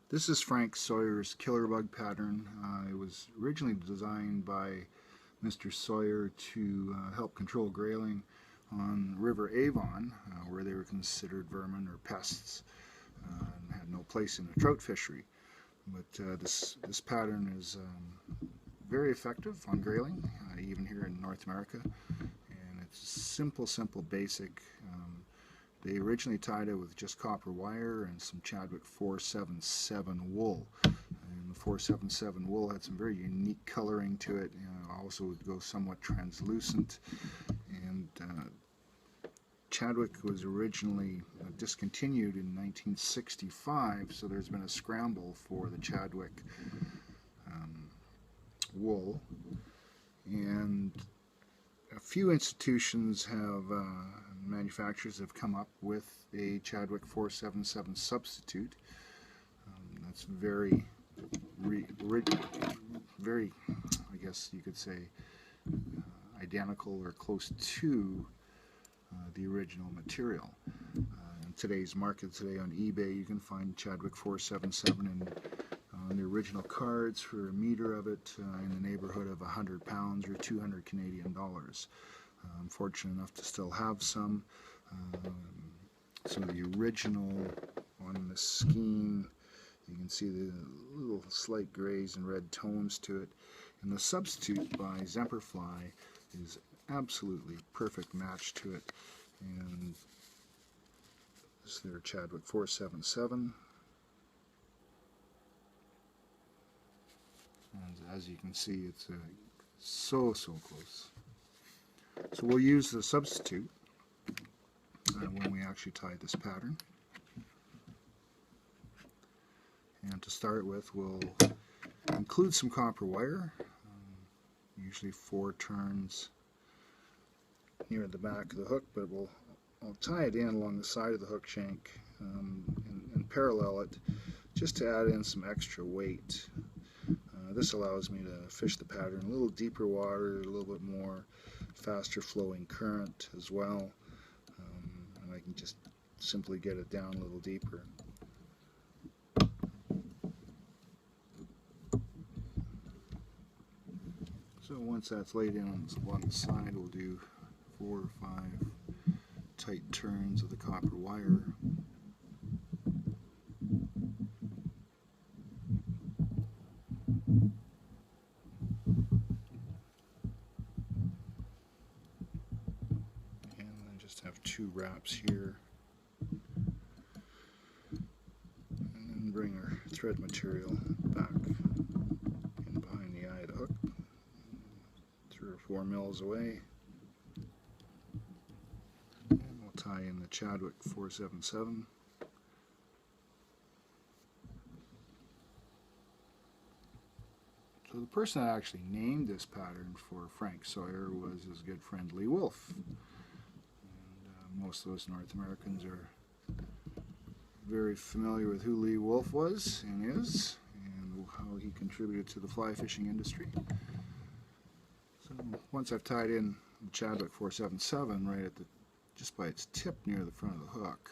This is Frank Sawyer's Killer Bug pattern. It was originally designed by Mr. Sawyer to help control grayling on River Avon, where they were considered vermin or pests and had no place in the trout fishery. But this pattern is very effective on grayling, even here in North America. And it's simple, basic. They originally tied it with just copper wire and some Chadwick 477 wool. And the 477 wool had some very unique coloring to it. Also would go somewhat translucent. And Chadwick was originally discontinued in 1965, so there's been a scramble for the Chadwick wool. And a few institutions have manufacturers have come up with a Chadwick 477 substitute. That's very, I guess you could say, identical or close to the original material. In today's market today on eBay, you can find Chadwick 477 on the original cards for a meter of it in the neighborhood of £100 or 200 Canadian dollars. I'm fortunate enough to still have some. So the original on the skein, you can see the little slight grays and red tones to it. And the substitute by Semperfli is absolutely perfect match to it. And this is their Chadwick 477. And as you can see, it's so close. So we'll use the substitute when we actually tie this pattern. And to start with, we'll include some copper wire, usually 4 turns near the back of the hook, but I'll tie it in along the side of the hook shank and parallel it just to add in some extra weight. This allows me to fish the pattern a little deeper water, a little bit more faster flowing current as well, and I can just simply get it down a little deeper. So once that's laid in on the side, we'll do 4 or 5 tight turns of the copper wire. Have 2 wraps here, and then bring our thread material back in behind the eye of the hook, 3 or 4 mils away, and we'll tie in the Chadwick 477. So the person that actually named this pattern for Frank Sawyer was his good friend Lee Wolf. Most of us North Americans are very familiar with who Lee Wolf was and is, and how he contributed to the fly fishing industry. So once I've tied in the Chadwick 477 right at just by its tip near the front of the hook,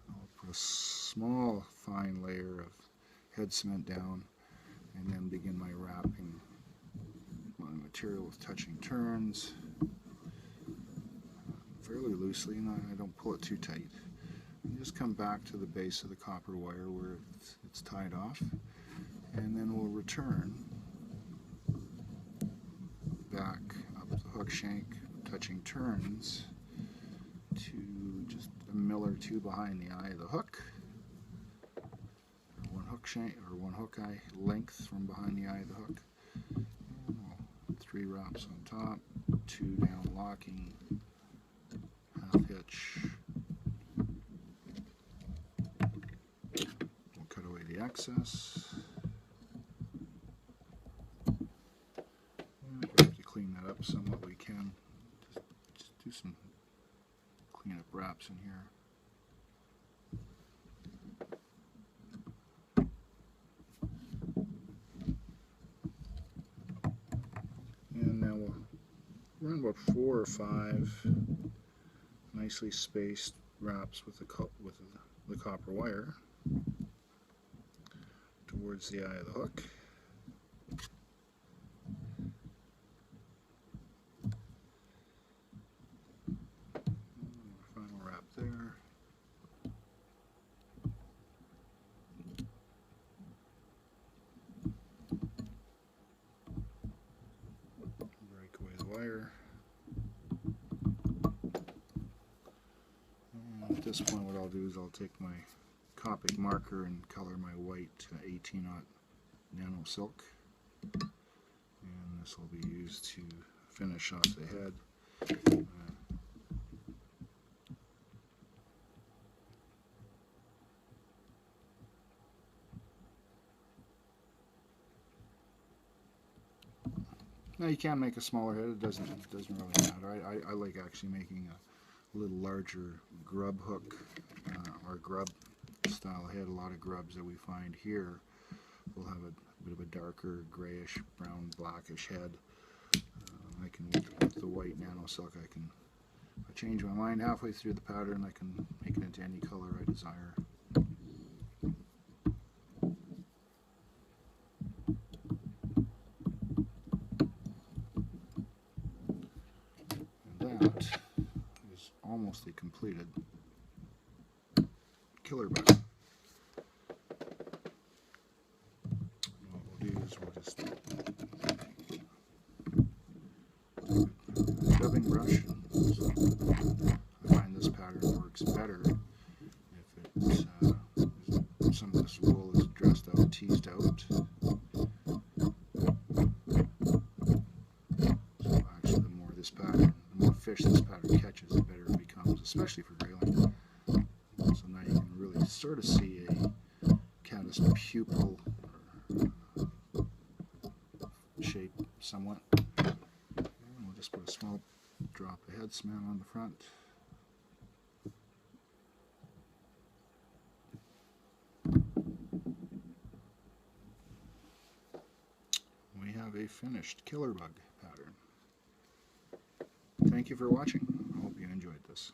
I'll put a small fine layer of head cement down, and then begin my wrapping my material with touching turns. Fairly loosely, and I don't pull it too tight. And just come back to the base of the copper wire where it's tied off, and then we'll return back up the hook shank, touching turns to just a mil or 2 behind the eye of the hook, or 1 hook shank or 1 hook eye length from behind the eye of the hook. And 3 wraps on top, 2 down locking, hitch. We'll cut away the excess. And we have to clean that up somewhat we can. Just do some cleanup wraps in here. And now we'll run about 4 or 5 nicely spaced wraps with the copper wire. towards the eye of the hook. Final wrap there. Break away the wire. And at this point what I'll do is I'll take my Copic marker and color my white 18-aught nano silk, and this will be used to finish off the head. Now you can make a smaller head, it doesn't really matter. I like actually making a little larger grub hook or grub style head. A lot of grubs that we find here will have a bit of a darker grayish, brown, blackish head. I can, with the white nano silk, I change my mind halfway through the pattern. I can make it into any color I desire. And that is almost completed. Killer Bug. What we'll do is we'll just dubbing brush. So I find this pattern works better if some of this wool is dressed out, teased out. So actually, the more fish this pattern catches, the better it becomes, especially for grayling. So now you can really sort of see a caddis pupil shape somewhat. And we'll just put a small drop of head cement on the front. We have a finished Killer Bug pattern. Thank you for watching. I hope you enjoyed this.